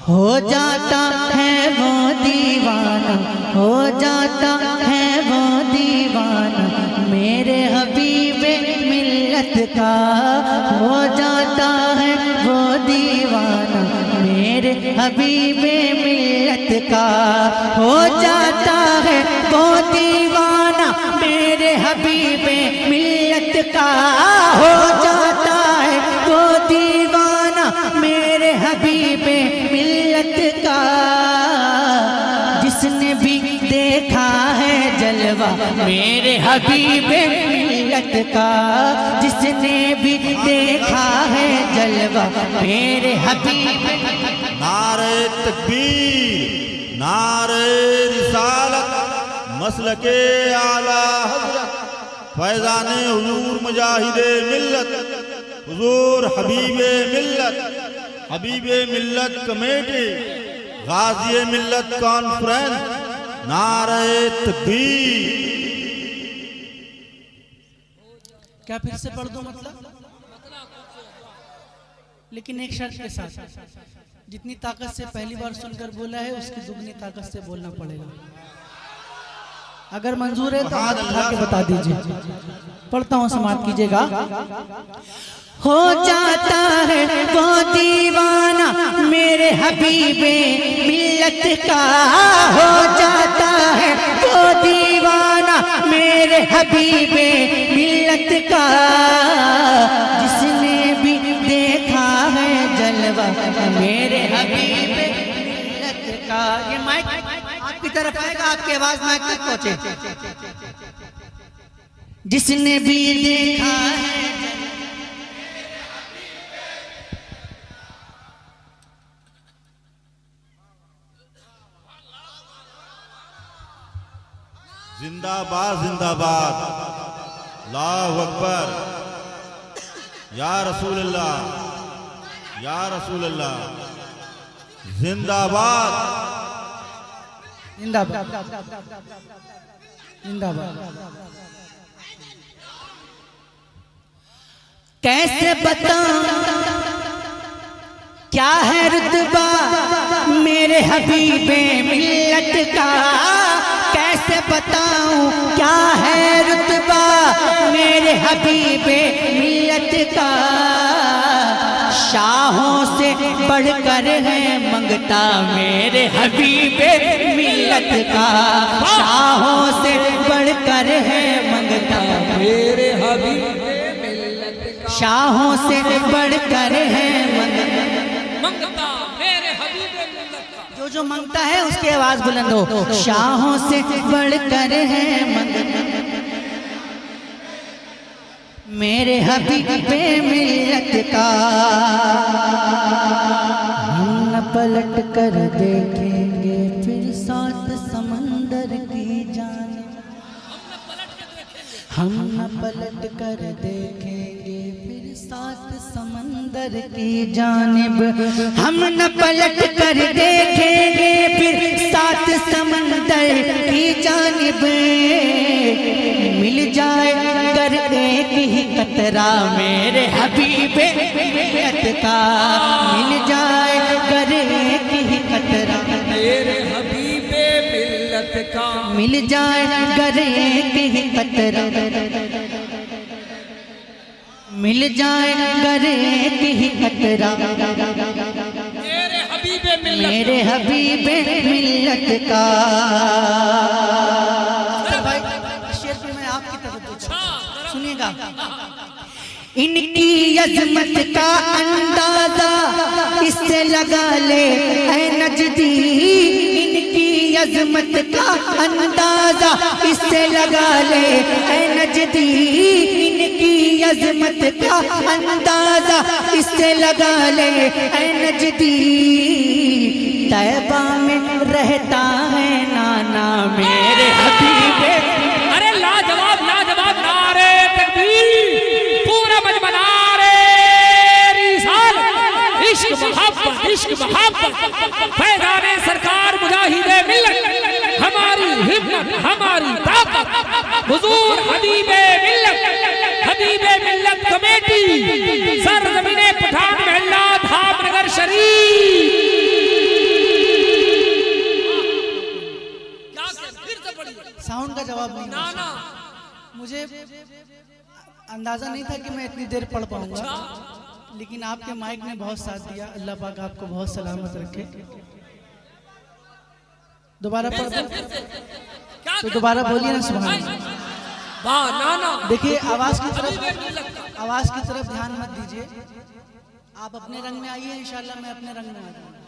हो जाता है वो दीवाना, हो जाता है वो दीवाना मेरे हबीबे मिल्लत का, हो जाता है वो दीवाना मेरे हबीबे मिल्लत का, हो जाता है वो दीवाना मेरे हबीबे मिल्लत का, हो जाता है वो दीवाना मेरे हबीबे मिल्लत का। जिसने भी देखा है जलवा मेरे हबीबे मिल्लत का, जिसने भी देखा है जलवा मेरे हबीबे। नारे तकबीर, नारे रिसालत, मसलके आला हज़रत फैज़ाने हुजूर मुजाहिदे मिल्लत, हुजूर हबीबे मिल्लत, हबीबे मिल्लत कमेटी, गाज़ी मिल्लत कॉन्फ्रेंस। नारे तकबीर। क्या फिर से पढ़ दो मतलब? लेकिन एक शर्त के साथ, जितनी ताकत से पहली बार सुनकर बोला है उसकी दुगनी ताकत से बोलना पड़ेगा। अगर मंजूर है तो हाथ उठा के बता दीजिए। पढ़ता हूँ, समाप्त कीजिएगा। हो जाता है वो दीवाना मेरे हबीबे मिल्लत का, हो जाता है वो दीवाना मेरे हबीबे मिल्लत का। जिसने भी देखा है जलवा मेरे हबीबे मिल्लत का। ये माइक आपकी तरफ आएगा, आपकी आवाज माइक तक पहुंचे। जिसने भी देखा है जिंदाबाद जिंदाबाद, अल्लाहु अकबर, या रसूल अल्लाह, या रसूल अल्लाह, जिंदाबाद जिंदाबाद जिंदाबाद। कैसे बताऊं क्या है रुतबा मेरे हबीबे मिल्लत का, कैसे बताऊं क्या है रुतबा मेरे हबीबे मिल्लत का। शाहों से बढ़कर है मंगता मेरे हबीबे मिल्लत का, शाहों से बढ़कर है मंगता मेरे हबीबे मिल्लत का, शाहों से बढ़कर है मंगता मेरे हबीबे मिल्लत का। जो जो मंगता है उसकी आवाज बुलंद हो। शाहों से बढ़कर है मंगता मेरे हबीबे मिल्लत का। हम न पलट कर देखेंगे फिर सात समंदर की जानिब, हम न पलट कर देखेंगे फिर सात समंदर की जानिब, हम न पलट कर देखेंगे फिर सात समंदर की जानिब। मिल जाए कर एक ही कतरा मेरे हबीबे मिल्लत का, मिल जाए कर एक ही कतरा मेरे हबीबे मिल्लत का, मिल जाए कर एक ही कतरा, मिल जाए कर एक ही कतरा मेरे हबीबे मिल्लत का। सुनिएगा, इनकी अजमत का अंदाजा इससे लगा ले ऐ नजदी, इनकी अजमत का अंदाजा इससे लगा ले ऐ नजदी, इनकी अजमत का अंदाजा इससे लगा ले ऐ नजदी। तैबा में रहता है नाना मेरे हबीबे। अरे लाजवाब लाजवाब, नारे तकबीर, पूरा मजमा नारे रिसालत, इश्क मोहब्बत फैज़ाने सरकार मुजाहिदे मिल्लत, हमारी हिम्मत हमारी ताकत हुजूर हबीबे मिल्लत कमेटी, सरज़मीने पठान महल्ला धामनगर शरीफ। का जवाब नहीं ना दे ना सकता। मुझे अंदाजा नहीं था कि मैं इतनी देर पढ़ पाऊंगा, लेकिन आपके माइक ने बहुत साथ दिया। अल्लाह पाक आपको बहुत सलामत रखे। दोबारा पढ़ क्या तो दोबारा बोलिए ना सुभान अल्लाह। वाह ना ना देखिए आवाज की तरफ ध्यान मत दीजिए। आप अपने रंग में आइए, इंशाल्लाह मैं अपने रंग में आ जाऊंगा।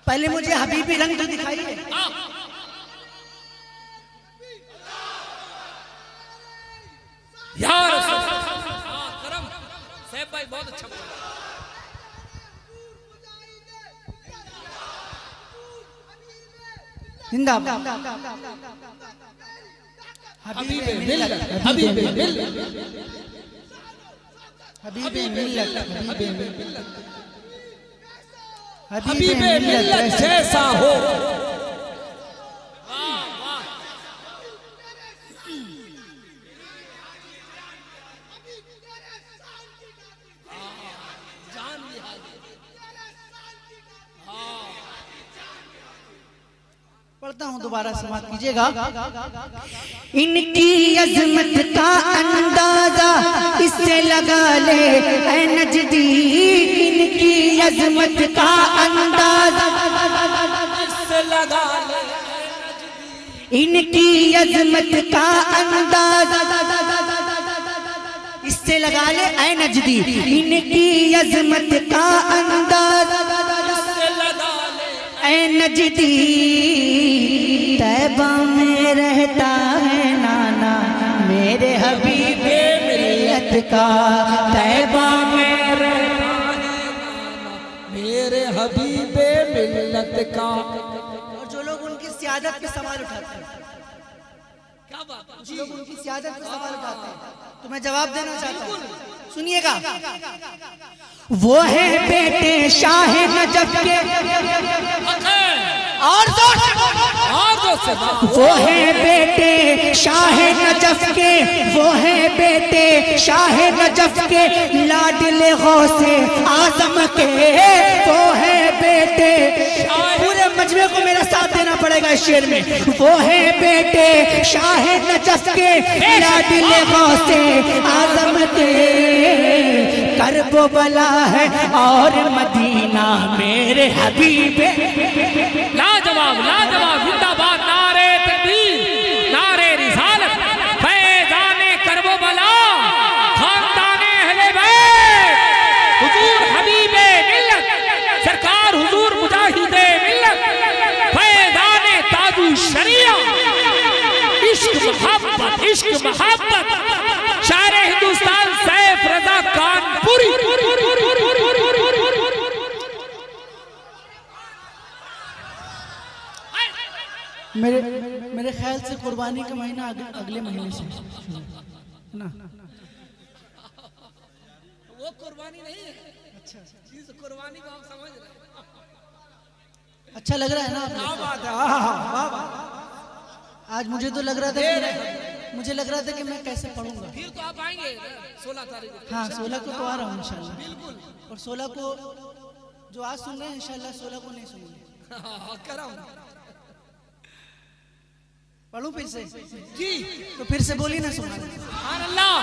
पहले मुझे हबीबी रंग तो दिखाइए। यार करम साहब भाई बहुत अच्छा बोला। जिंदाबाद हबीबे मिल्लत हबीबे मिल्लत हबीबे मिल्लत हबीबे मिल्लत जैसा हो। पढ़ता हूँ, दोबारा समाप्त कीजिएगा। इनकी अजमत का अंदाजा इससे लगा ले ऐ नजदी। इनकी अजमत का अंदाजा इससे लगा ले। इनकी अजमत का अंदाजा इससे लगा ले ऐ नजदी। इनकी अजमत का अंदाजा इससे लगा ले ऐ नजदी। तैबा में रहता है नाना मेरे हबीबे मिल्लत का। तैबा में रहता है मेरे हबीबे मिल्लत का। और जो लोग उनकी सियादत पे सवाल उठाते हैं, क्या बात है? जो लोग उनकी सियादत पे सवाल उठाते हैं, तो मैं जवाब देना चाहता हूँ, सुनिएगा। वो है बेटे शाह नजफ के और वो है बेटे शाह नजफ के। वो है बेटे शाह नजफ के लाडले गौसे आजम के। वो है बेटे, पूरे मजमे को मेरा साथ देना पड़ेगा इस शेर में। वो है बेटे शाह नजफ के लाडले गौसे आजम के। करबो बला है और मदीना मेरे हबीबे। लाजवाब लाजवाब जिंदाबाद। नारे तकबीर नारे रिसालत फैज़ाने करबो बला खानदाने अहले बैत हुजूर हबीबे मिल्लत सरकार हुजूर मुजाहिदे मिल्लत फैज़ाने ताजु शरिया। इश्क मोहब्बत शायर हिंदुस्तान सैफ रजा कानपुरी। मेरे ख्याल से कुर्बानी का महीना अगले महीने से ना। वो कुर्बानी नहीं है। अच्छा चीज कुर्बानी को हम समझ रहे हैं। अच्छा लग रहा है ना? क्या बात है? आज मुझे तो लग रहा था कि मैं कैसे पढ़ूंगा। फिर तो आप आएंगे 16 तारीख को। हाँ 16 को तो आ रहा हूँ इंशाल्लाह। बिल्कुल। और 16 को जो आज सुन रहे हैं इंशाल्लाह 16 को नहीं सुनेंगे। करम पढ़ूं फिर से जी, तो फिर से बोली ना सुभान अल्लाह।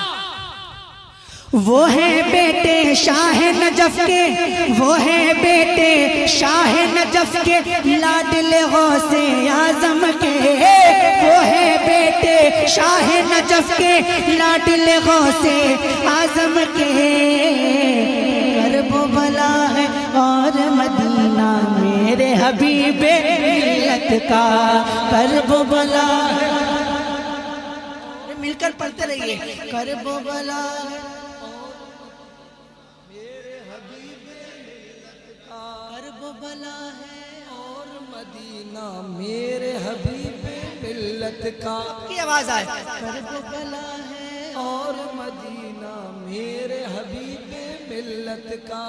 वो है बेटे शाह नजफ के। वो है बेटे शाह नजफ के लाडले गौसे आजम के। वो है बेटे शाह नजफ के लाडले गौसे आजम के। करबो बला है और मदीना मेरे हबीबे मिल्लत का। करबो बला है, मिलकर पढ़ते रहिए। करबो बला है बला है और मदीना मेरे हबीबे मिल्लत का। की आवाज आए। करबो बला है और मदीना मेरे हबीबे मिल्लत का।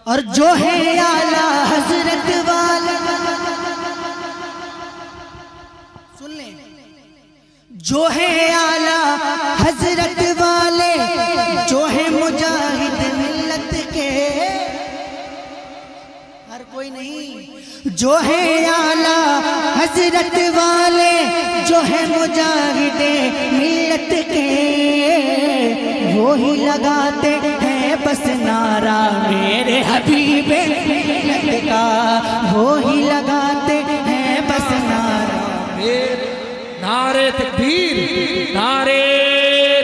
और जो है आला हजरत वाला, सुन ले, जो है आला हजरत वाले, जो है मुजाहिद मिल्लत के। हर कोई नहीं, जो है आला हजरत वाले, जो है मुजाहिदे मिल्लत के, वो ही लगाते हैं बस नारा मेरे हबीबे मिल्लत का, वो ही लगाते हैं बस नारा। नारे तकबीर, नारे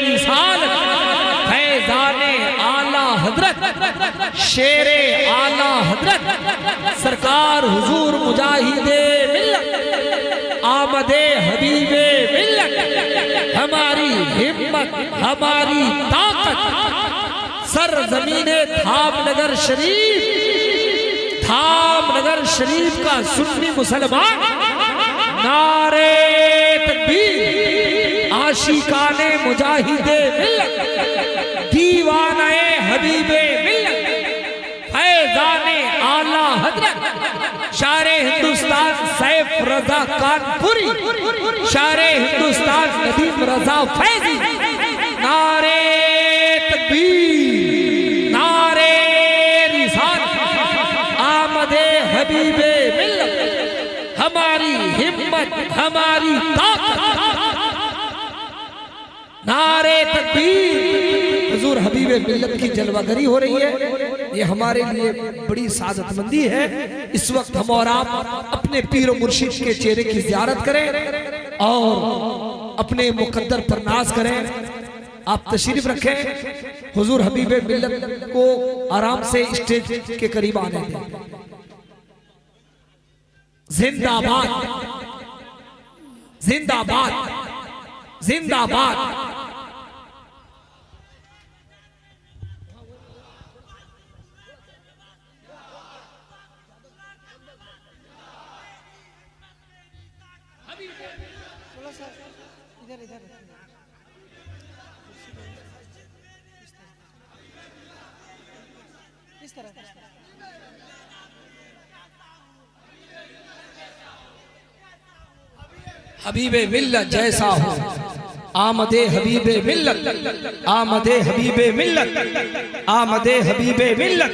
रिसालत, फैज़ाने आला हजरत, शेरे आला हजरत, सरकार हुजूर मुजाहिदे मिल्लत, आमदे हबीबे मिल्लत, हमारी हिम्मत, हमारी ताकत, सरज़मीने धामनगर शरीफ, धामनगर शरीफ का सुन्नी मुसलमान, नारे तकबीर, आशिकाने मुजाहिदे मिल्लत, दीवाने हबीबे मिल्लत, फैज़ाने आला हजरत, शारे हिंदुस्तान सैफ रजा कानपुरी, शारे हिंदुस्तान नदीम रजा फैजी, नारे तकबीर, नारे रिसालत, आमदे हबीबे मिल्लत, हमारी हिम्मत, हमारी ताकत, नारे तकबीर। हुजूर हबीबे मिल्लत की जलवागरी हो रही है, ये हमारे लिए बड़ी सादतमंदी है। इस वक्त हम और आप अपने पीर और मुर्शिद के चेहरे की ज़ियारत करें और अपने मुकद्दर पर नाज करें। आप तशरीफ रखें, हुजूर हबीबे मिल्लत को आराम से स्टेज के करीब आने दें। जिंदाबाद, जिंदाबाद, जिंदाबाद। हबीबे मिल्लत जैसा हो, आमदे हबीबे मिल्लत, आमदे हबीबे मिल्लत, आमदे हबीबे मिल्लत,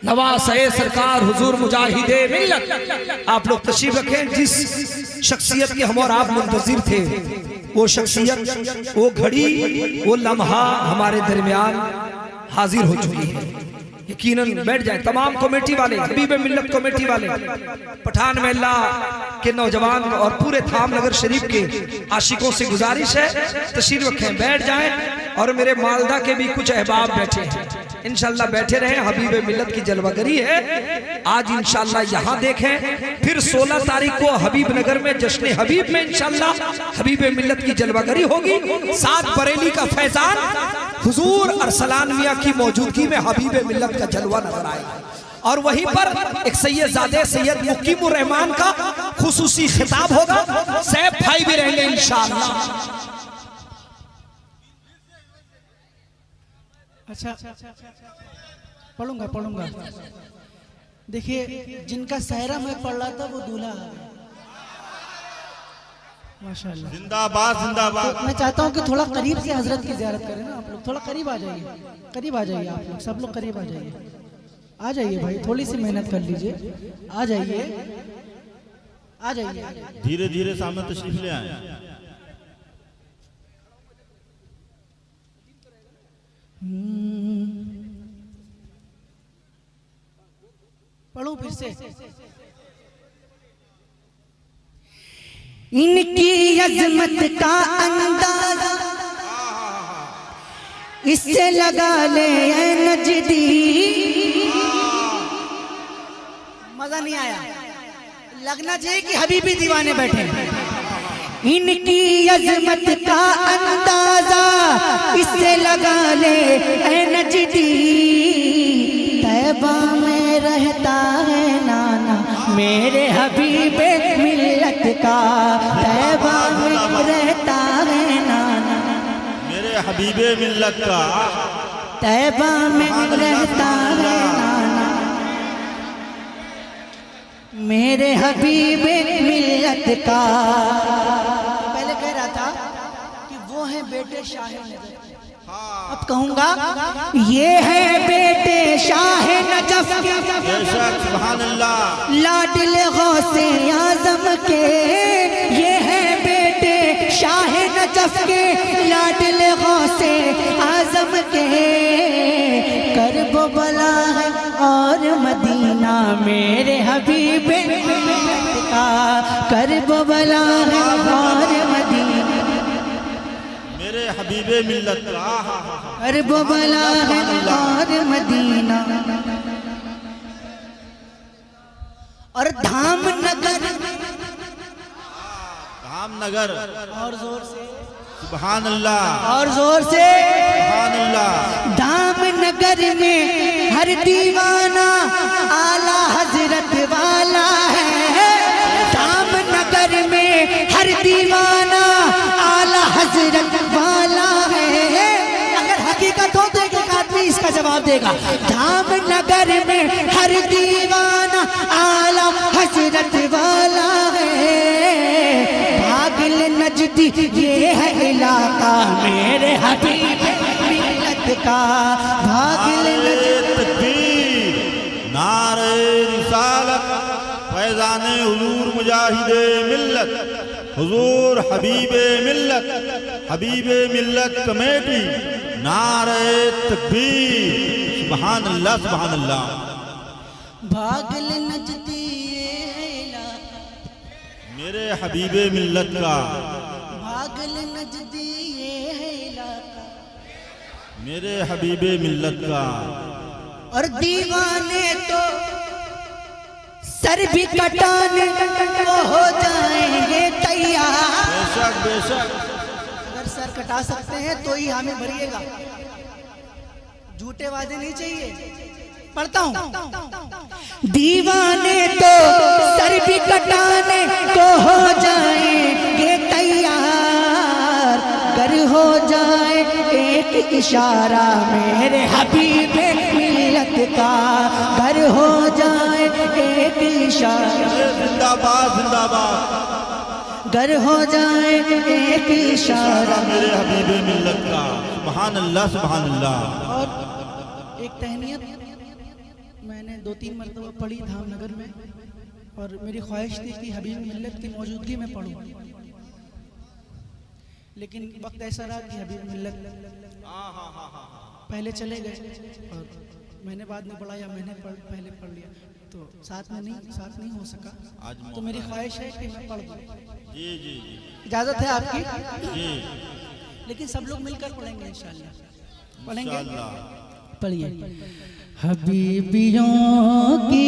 नवासे सरकार हुजूर मुजाहिदे मिल्लत। आप लोग तशरीफ रखें। जिस शख्सियत के हम और आप मुंतजिर थे, वो शख्सियत, वो घड़ी, वो लम्हा हमारे दरमियान हाजिर हो चुकी है। यकीनन बैठ जाए तमाम कमेटी वाले, हबीबे मिल्लत कमेटी वाले, पठान महल्ला के नौजवान और पूरे धामनगर शरीफ के आशिकों से गुजारिश है तशरीफ रखें, बैठ जाएं। और मेरे मालदा के भी कुछ अहबाब बैठे हैं, इंशाल्लाह बैठे रहें। हबीबे मिल्लत की जलवागरी है आज, इंशाल्लाह यहाँ देखें। फिर 16 तारीख को हबीबनगर में जश्न हबीब में इंशाल्लाह हबीबे मिल्लत की जलवागरी होगी। साथ बरेली का फैजान हुजूर अरसलान मियाँ की मौजूदगी में हबीबे मिल्लत का जलवा नजर आएगा। और वहीं पर एक सैयदजादे सैयद मुकीमुर रहमान का खुसूसी खिताब होगा। सैफ भाई भी रहेंगे इंशाअल्लाह। अच्छा, पढ़ूंगा पढ़ूंगा। देखिए, जिनका सहरा मैं पढ़ रहा था वो दूल्हा आ गया, माशाल्लाह। जिंदाबाद, जिंदाबाद। तो मैं चाहता हूँ कि थोड़ा करीब से हजरत की ज़ियारत करें ना आप लोग। थोड़ा करीब आ जाइए, करीब आ जाइए आप लोग, सब लोग करीब आ जाइए। आ जाइए भाई, थोड़ी सी मेहनत कर लीजिए। आ जाइए, आ जाइए। धीरे धीरे सामने तशरीफ ले आए। पढ़ूं फिर से। इनकी अजमत का अंदाजा इससे लगा ले नजदी। मजा नहीं आया? लगना चाहिए कि हबीबी दीवाने बैठे हैं। इनकी अजमत का अंदाजा इससे लगा ले नजदी। तैबा में रहता है नाना मेरे हबीबे मिल्लत का। तैबा में रहता है नाना मेरे हबीबे मिल्लत का। तैबा में रहता है नाना मेरे हबीबे मिल्लत का। पहले कह रहा था कि वो है बेटे शाह नजर। अब कहूंगा ये है बेटे शाह नजफ के, बेशक सुभान अल्लाह, लाडले गौसे आजम के। ये है बेटे शाह नजफ के, लाडले गौसे आजम के। करबो बला है और मदीना मेरे हबीब का, करबो बला है और मदीना मेरे हबीबे मिल्लत का। करबो बला है और मदीना। और धाम नगर, धामनगर, और जोर से, सुभान अल्लाह, और जोर से। सुभान अल्लाह। धाम नगर में हर दीवाना आला हजरत वाला है। धाम नगर में हर दीवाना आला हजरत वाला है। अगर हकीकत हो तो एक आदमी इसका जवाब देगा। धाम नगर में हर दीवाना आला हजरत वाला है। भागिल नजदी ये है इलाका मेरे हबीब मिल्लत का। भागिल तकबीर, नारे रिसालत, फैज़ाने हुजूर मुजाहिदे मिल्लत, हुजूर हबीबे मिल्लत, हबीबे मिल्लत कमेटी, नारे तकबीर, सुभान अल्लाह, सुभान अल्लाह। भागिल नजदी ये है इलाका मेरे हबीबे मिल्लत का, भागिल नजदी ये है इलाका। मेरे हबीबे मिल्लत का। और दीवाने तो सर भी कटाने को हो जाएंगे तैयार। बेशक बेशक, अगर सर कटा सकते हैं तो ही हमें भरिएगा, झूठे वादे नहीं चाहिए। पढ़ता हूं, दीवाने तो सर भी कटाने को हो जाएंगे तैयार। कर हो जाए एक इशारा मेरे हबीब मिल्लत का, कर हो जाए एक इशारा, जिंदाबाद जिंदाबाद, गर हो जाए एक इशारा मेरे हबीबे मिल्लत का। सुभान अल्लाह, सुभान अल्लाह। और एक तहनीयत मैंने 2-3 मरतबा पढ़ी धामनगर में, और मेरी ख्वाहिश थी कि हबीब मिल्लत की मौजूदगी में पढ़ूं, लेकिन वक्त ऐसा रहा कि हबीब मिल्लत पहले चले गए और मैंने बाद में पढ़ा, या मैंने पहले पढ़ लिया, तो साथ नहीं हो सका। आज तो मेरी ख्वाहिश है कि मैं पढ़ दूं। जी जी जी इजाजत है आपकी? जी, लेकिन सब लोग मिलकर पढ़ेंगे इंशाल्लाह। पढ़ेंगे, इंशाअल्लाह। पढ़िए। हबीबियों की